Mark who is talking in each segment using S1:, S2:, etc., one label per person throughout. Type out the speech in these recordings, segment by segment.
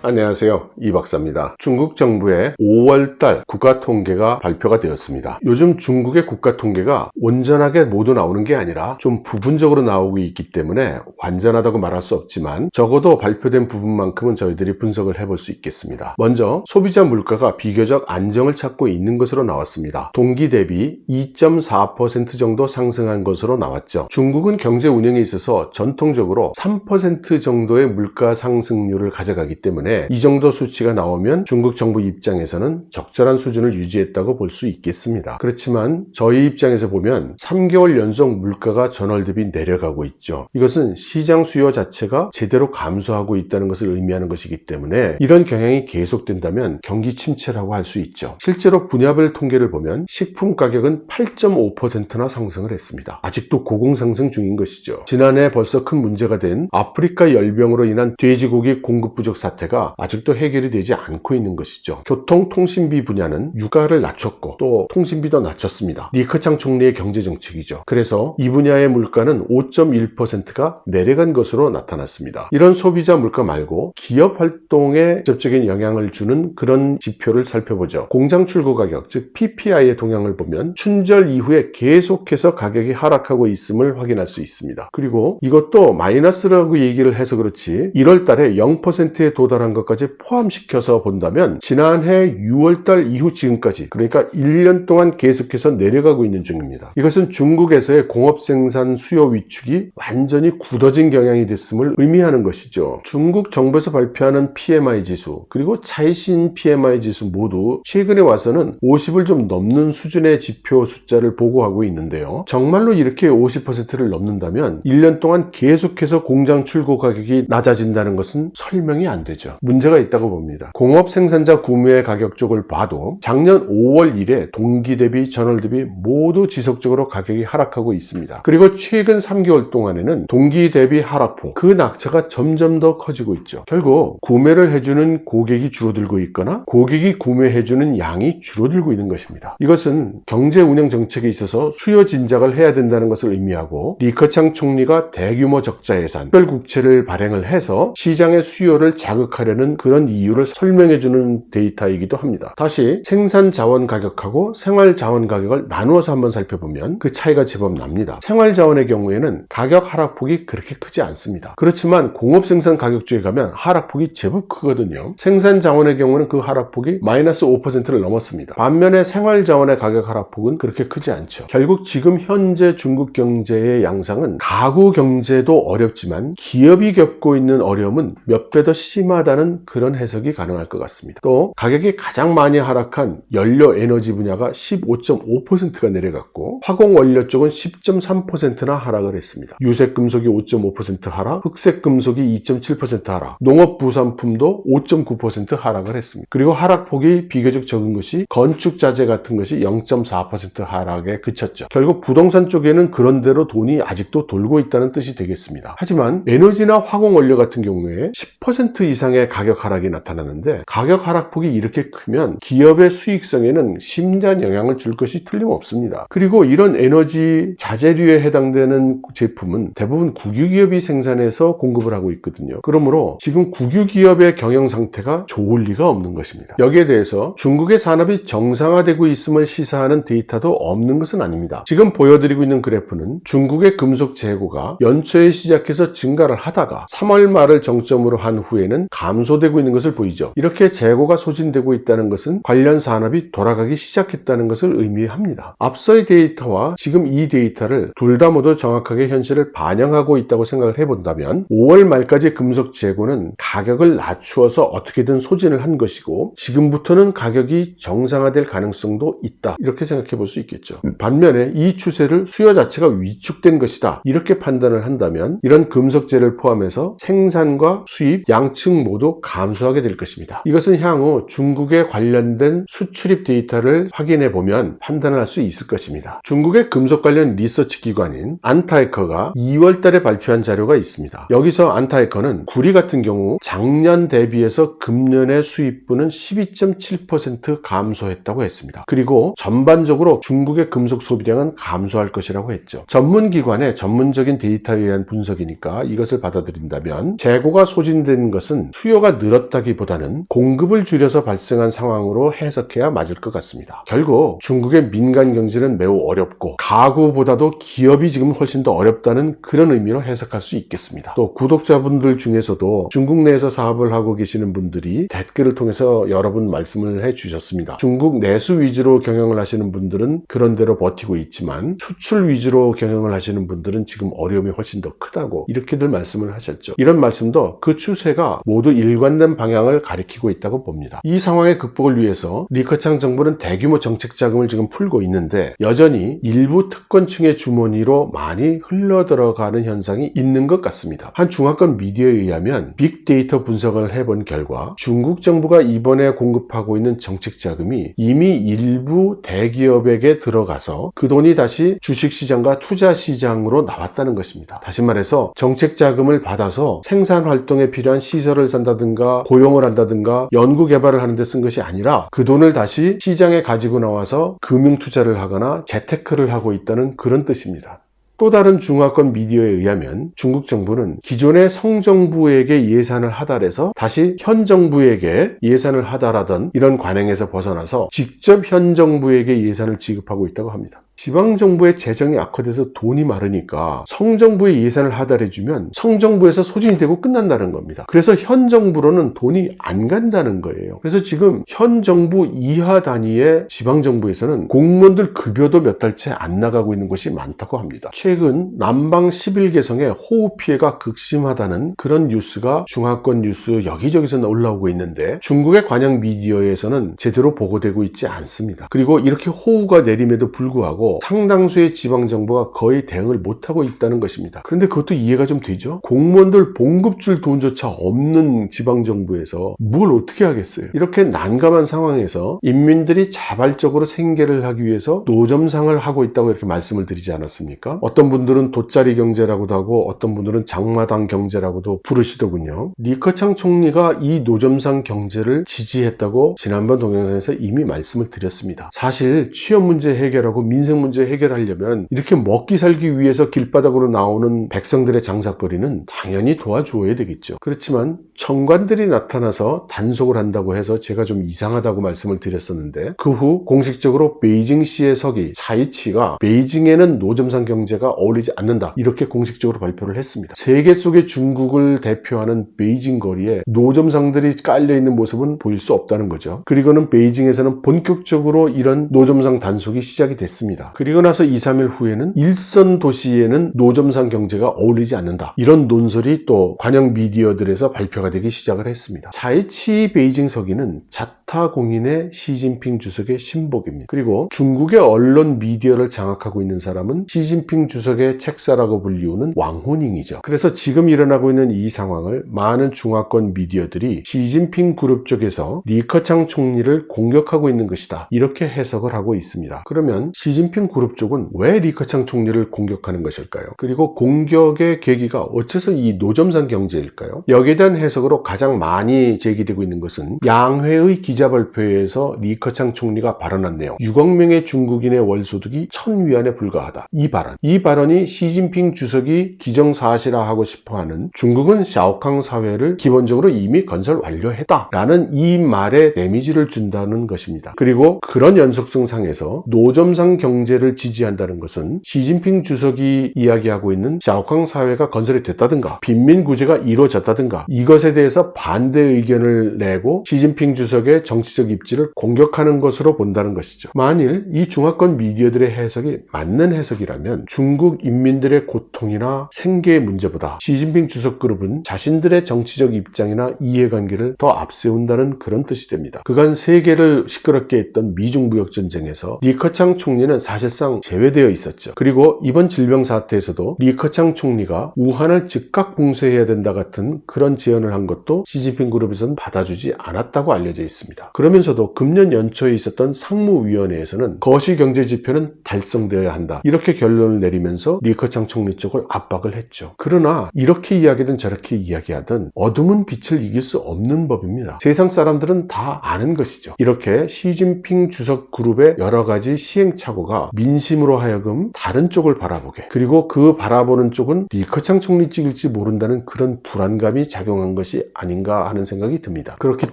S1: 안녕하세요, 이 박사입니다. 중국 정부의 5월달 국가통계가 발표가 되었습니다. 요즘 중국의 국가통계가 온전하게 모두 나오는 게 아니라 좀 부분적으로 나오고 있기 때문에 완전하다고 말할 수 없지만 적어도 발표된 부분만큼은 저희들이 분석을 해볼 수 있겠습니다. 먼저 소비자 물가가 비교적 안정을 찾고 있는 것으로 나왔습니다. 동기 대비 2.4% 정도 상승한 것으로 나왔죠. 중국은 경제 운영에 있어서 전통적으로 3% 정도의 물가 상승률을 가져가기 때문에 이 정도 수치가 나오면 중국 정부 입장에서는 적절한 수준을 유지했다고 볼 수 있겠습니다. 그렇지만 저희 입장에서 보면 3개월 연속 물가가 전월 대비 내려가고 있죠. 이것은 시장 수요 자체가 제대로 감소하고 있다는 것을 의미하는 것이기 때문에 이런 경향이 계속된다면 경기 침체라고 할 수 있죠. 실제로 분야별 통계를 보면 식품 가격은 8.5%나 상승을 했습니다. 아직도 고공상승 중인 것이죠. 지난해 벌써 큰 문제가 된 아프리카 열병으로 인한 돼지고기 공급 부족 사태가 아직도 해결이 되지 않고 있는 것이죠. 교통통신비 분야는 유가를 낮췄고 또 통신비도 낮췄습니다. 리커창 총리의 경제정책이죠. 그래서 이 분야의 물가는 5.1%가 내려간 것으로 나타났습니다. 이런 소비자 물가 말고 기업 활동에 직접적인 영향을 주는 그런 지표를 살펴보죠. 공장 출고 가격, 즉 PPI의 동향을 보면 춘절 이후에 계속해서 가격이 하락하고 있음을 확인할 수 있습니다. 그리고 이것도 마이너스라고 얘기를 해서 그렇지 1월 달에 0%에 도달한 것까지 포함시켜서 본다면 지난해 6월달 이후 지금까지, 그러니까 1년 동안 계속해서 내려가고 있는 중입니다. 이것은 중국에서의 공업생산 수요 위축이 완전히 굳어진 경향이 됐음을 의미하는 것이죠. 중국 정부에서 발표하는 PMI 지수 그리고 차이신 PMI 지수 모두 최근에 와서는 50을 좀 넘는 수준의 지표 숫자를 보고하고 있는데요. 정말로 이렇게 50%를 넘는다면 1년 동안 계속해서 공장 출고 가격이 낮아진다는 것은 설명이 안 되죠. 문제가 있다고 봅니다. 공업 생산자 구매 가격 쪽을 봐도 작년 5월 이래 동기 대비 전월 대비 모두 지속적으로 가격이 하락하고 있습니다. 그리고 최근 3개월 동안에는 동기 대비 하락폭, 그 낙차가 점점 더 커지고 있죠. 결국 구매를 해주는 고객이 줄어들고 있거나 고객이 구매해주는 양이 줄어들고 있는 것입니다. 이것은 경제 운영 정책에 있어서 수요 진작을 해야 된다는 것을 의미하고 리커창 총리가 대규모 적자 예산, 특별국채를 발행을 해서 시장의 수요를 자극하려는 그런 이유를 설명해주는 데이터이기도 합니다. 다시 생산자원 가격하고 생활자원 가격을 나누어서 한번 살펴보면 그 차이가 제법 납니다. 생활자원의 경우에는 가격 하락폭이 그렇게 크지 않습니다. 그렇지만 공업생산 가격 쪽에 가면 하락폭이 제법 크거든요. 생산자원의 경우는 그 하락폭이 마이너스 5%를 넘었습니다. 반면에 생활자원의 가격 하락폭은 그렇게 크지 않죠. 결국 지금 현재 중국 경제의 양상은 가구 경제도 어렵지만 기업이 겪고 있는 어려움은 몇 배 더 심하다는 그런 해석이 가능할 것 같습니다. 또 가격이 가장 많이 하락한 연료 에너지 분야가 15.5%가 내려갔고 화공원료 쪽은 10.3%나 하락을 했습니다. 유색금속이 5.5% 하락, 흑색금속이 2.7% 하락, 농업부산품도 5.9% 하락을 했습니다. 그리고 하락폭이 비교적 적은 것이 건축자재 같은 것이 0.4% 하락에 그쳤죠. 결국 부동산 쪽에는 그런대로 돈이 아직도 돌고 있다는 뜻이 되겠습니다. 하지만 에너지나 화공원료 같은 경우에 10% 이상의 가격 하락이 나타나는데 가격 하락폭이 이렇게 크면 기업의 수익성에는 심대한 영향을 줄 것이 틀림없습니다. 그리고 이런 에너지 자재류에 해당되는 제품은 대부분 국유기업이 생산해서 공급을 하고 있거든요. 그러므로 지금 국유기업의 경영 상태가 좋을 리가 없는 것입니다. 여기에 대해서 중국의 산업이 정상화되고 있음을 시사하는 데이터도 없는 것은 아닙니다. 지금 보여드리고 있는 그래프는 중국의 금속 재고가 연초에 시작해서 증가를 하다가 3월 말을 정점으로 한 후에는 감소되고 있는 것을 보이죠. 이렇게 재고가 소진되고 있다는 것은 관련 산업이 돌아가기 시작했다는 것을 의미합니다. 앞서의 데이터와 지금 이 데이터를 둘 다 모두 정확하게 현실을 반영하고 있다고 생각을 해본다면 5월 말까지 금속 재고는 가격을 낮추어서 어떻게든 소진을 한 것이고 지금부터는 가격이 정상화될 가능성도 있다, 이렇게 생각해 볼 수 있겠죠. 반면에 이 추세를 수요 자체가 위축된 것이다, 이렇게 판단을 한다면 이런 금속재를 포함해서 생산과 수입 양측 모두 감소하게 될 것입니다. 이것은 향후 중국에 관련된 수출입 데이터를 확인해 보면 판단을 할 수 있을 것입니다. 중국의 금속 관련 리서치 기관인 안타이커가 2월 달에 발표한 자료가 있습니다. 여기서 안타이커는 구리 같은 경우 작년 대비해서 금년의 수입분은 12.7% 감소했다고 했습니다. 그리고 전반적으로 중국의 금속 소비량은 감소할 것이라고 했죠. 전문기관의 전문적인 데이터에 의한 분석이니까 이것을 받아들인다면 재고가 소진된 것은 수요 수요가 늘었다기보다는 공급을 줄여서 발생한 상황으로 해석해야 맞을 것 같습니다. 결국 중국의 민간 경제는 매우 어렵고 가구보다도 기업이 지금 훨씬 더 어렵다는 그런 의미로 해석할 수 있겠습니다. 또 구독자분들 중에서도 중국 내에서 사업을 하고 계시는 분들이 댓글을 통해서 여러 분 말씀을 해주셨습니다. 중국 내수 위주로 경영을 하시는 분들은 그런 대로 버티고 있지만 수출 위주로 경영을 하시는 분들은 지금 어려움이 훨씬 더 크다고 이렇게들 말씀을 하셨죠. 이런 말씀도 그 추세가 모두 일관된 방향을 가리키고 있다고 봅니다. 이 상황의 극복을 위해서 리커창 정부는 대규모 정책 자금을 지금 풀고 있는데 여전히 일부 특권층의 주머니로 많이 흘러들어가는 현상이 있는 것 같습니다. 한 중화권 미디어에 의하면 빅데이터 분석을 해본 결과 중국 정부가 이번에 공급하고 있는 정책 자금이 이미 일부 대기업에게 들어가서 그 돈이 다시 주식시장과 투자시장으로 나왔다는 것입니다. 다시 말해서 정책 자금을 받아서 생산 활동에 필요한 시설을 산다든가 고용을 한다든가 연구 개발을 하는 데 쓴 것이 아니라 그 돈을 다시 시장에 가지고 나와서 금융 투자를 하거나 재테크를 하고 있다는 그런 뜻입니다. 또 다른 중화권 미디어에 의하면 중국 정부는 기존의 성정부에게 예산을 하달해서 다시 현 정부에게 예산을 하달하던 이런 관행에서 벗어나서 직접 현 정부에게 예산을 지급하고 있다고 합니다. 지방정부의 재정이 악화돼서 돈이 마르니까 성정부에 예산을 하달해주면 성정부에서 소진이 되고 끝난다는 겁니다. 그래서 현 정부로는 돈이 안 간다는 거예요. 그래서 지금 현 정부 이하 단위의 지방정부에서는 공무원들 급여도 몇 달째 안 나가고 있는 곳이 많다고 합니다. 최근 남방 11개성의 호우 피해가 극심하다는 그런 뉴스가 중화권 뉴스 여기저기서 올라오고 있는데 중국의 관영 미디어에서는 제대로 보고되고 있지 않습니다. 그리고 이렇게 호우가 내림에도 불구하고 상당수의 지방정부가 거의 대응을 못하고 있다는 것입니다. 그런데 그것도 이해가 좀 되죠? 공무원들 봉급 줄 돈조차 없는 지방정부에서 뭘 어떻게 하겠어요? 이렇게 난감한 상황에서 인민들이 자발적으로 생계를 하기 위해서 노점상을 하고 있다고 이렇게 말씀을 드리지 않았습니까? 어떤 분들은 돗자리 경제라고도 하고 어떤 분들은 장마당 경제라고도 부르시더군요. 리커창 총리가 이 노점상 경제를 지지했다고 지난번 동영상에서 이미 말씀을 드렸습니다. 사실 취업 문제 해결하고 민생 문제 해결하려면 이렇게 먹기 살기 위해서 길바닥으로 나오는 백성들의 장사거리는 당연히 도와주어야 되겠죠. 그렇지만 청관들이 나타나서 단속을 한다고 해서 제가 좀 이상하다고 말씀을 드렸었는데 그 후 공식적으로 베이징시의 서기 차이치가 베이징에는 노점상 경제가 어울리지 않는다 이렇게 공식적으로 발표를 했습니다. 세계 속의 중국을 대표하는 베이징 거리에 노점상들이 깔려있는 모습은 보일 수 없다는 거죠. 그리고는 베이징에서는 본격적으로 이런 노점상 단속이 시작이 됐습니다. 그리고 나서 2, 3일 후에는 일선 도시에는 노점상 경제가 어울리지 않는다. 이런 논설이 또 관영 미디어들에서 발표가 되기 시작을 했습니다. 차이치 베이징 서기는 자타공인의 시진핑 주석의 신복입니다. 그리고 중국의 언론 미디어를 장악하고 있는 사람은 시진핑 주석의 책사라고 불리우는 왕호닝이죠. 그래서 지금 일어나고 있는 이 상황을 많은 중화권 미디어들이 시진핑 그룹 쪽에서 리커창 총리를 공격하고 있는 것이다. 이렇게 해석을 하고 있습니다. 그러면 시진핑 그룹 쪽은 왜 리커창 총리를 공격하는 것일까요? 그리고 공격의 계기가 어째서 이 노점상 경제일까요? 여기에 대한 해석으로 가장 많이 제기되고 있는 것은 양회의 기자발표에서 리커창 총리가 발언한 내용 6억 명의 중국인의 월소득이 1000위안에 불과하다. 이 발언이 시진핑 주석이 기정사실화하고 싶어하는 중국은 샤오캉 사회를 기본적으로 이미 건설 완료했다 라는 이 말에 데미지를 준다는 것입니다. 그리고 그런 연속성 상에서 노점상 경제를 지지한다는 것은 시진핑 주석이 이야기하고 있는 샤오캉 사회가 건설이 됐다든가 빈민구제가 이루어졌다든가 이것에 대해서 반대 의견을 내고 시진핑 주석의 정치적 입지를 공격하는 것으로 본다는 것이죠. 만일 이 중화권 미디어들의 해석이 맞는 해석이라면 중국 인민들의 고통이나 생계의 문제보다 시진핑 주석 그룹은 자신들의 정치적 입장이나 이해관계를 더 앞세운다는 그런 뜻이 됩니다. 그간 세계를 시끄럽게 했던 미중 무역전쟁에서 리커창 총리는 사실상 제외되어 있었죠. 그리고 이번 질병 사태에서도 리커창 총리가 우한을 즉각 봉쇄해야 된다 같은 그런 제언을 한 것도 시진핑 그룹에서는 받아주지 않았다고 알려져 있습니다. 있습니다. 그러면서도 금년 연초에 있었던 상무위원회에서는 거시경제지표는 달성되어야 한다, 이렇게 결론을 내리면서 리커창 총리 쪽을 압박을 했죠. 그러나 이렇게 이야기든 저렇게 이야기하든 어둠은 빛을 이길 수 없는 법입니다. 세상 사람들은 다 아는 것이죠. 이렇게 시진핑 주석 그룹의 여러 가지 시행착오가 민심으로 하여금 다른 쪽을 바라보게, 그리고 그 바라보는 쪽은 리커창 총리 찍을지 모른다는 그런 불안감이 작용한 것이 아닌가 하는 생각이 듭니다. 그렇기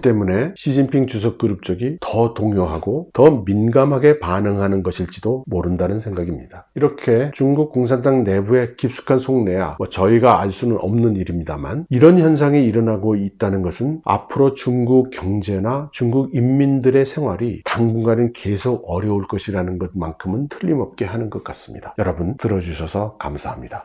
S1: 때문에 시진핑 주석 그룹 쪽이 더 동요하고 더 민감하게 반응하는 것일지도 모른다는 생각입니다. 이렇게 중국 공산당 내부의 깊숙한 속내야 저희가 알 수는 없는 일입니다만, 이런 현상이 일어나고 있다는 것은 앞으로 중국 경제나 중국 인민들의 생활이 당분간은 계속 어려울 것이라는 것만큼은 틀림없게 하는 것 같습니다. 여러분 들어주셔서 감사합니다.